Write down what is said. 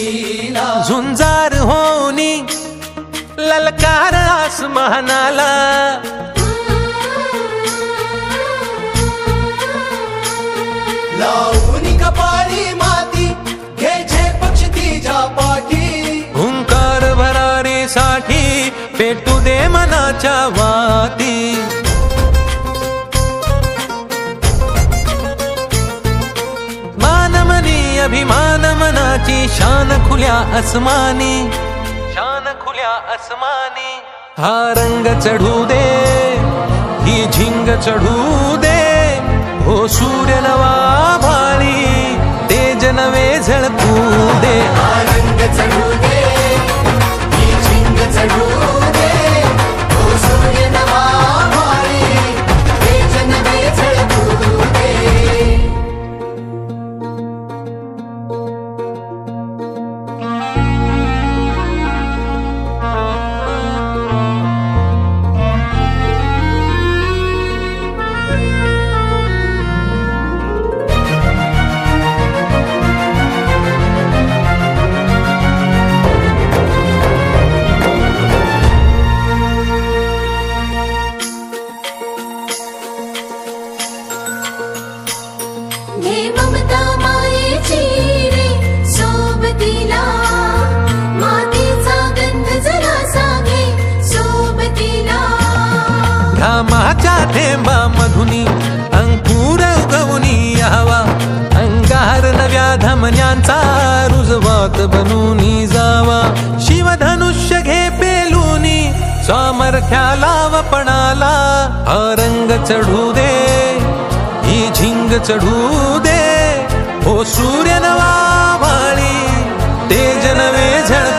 लीला झुंजार होनी ललकार आसमानाला लावून कपाळी माती घ्यायचे पक्ष तिच्या पाठी हुंकार भरारीसाठी पेटू दे मनाच्या वाती मानमनी अभिमान मनाची शान खुल्या आसमानी शान खुल्या आसमानी हा रंग चढू दे ही झिंग चढू दे हो सूर्य नवा भाळी तेज नवे झळकू दे हा रंग चढू दे ही झिंग चढू दे हो सूर्य नवा भाळी तेज नवे झळकू दे घे ममता मायेची रे सोबतीला मातीचा गंध जरासा घे सोबतीला घामाच्या थेंबा मधुनी अंकुर उगवूनी यावा अंगार नव्या धमन्यांचा रुजवात बनूनी जावा शिवधनुष्य घे पेलूनी सामर्थ्याला वपणाला हा रंग चढू दे ही झिंग चढू दे हो सूर्य नवा भाळी तेज नवे झळकू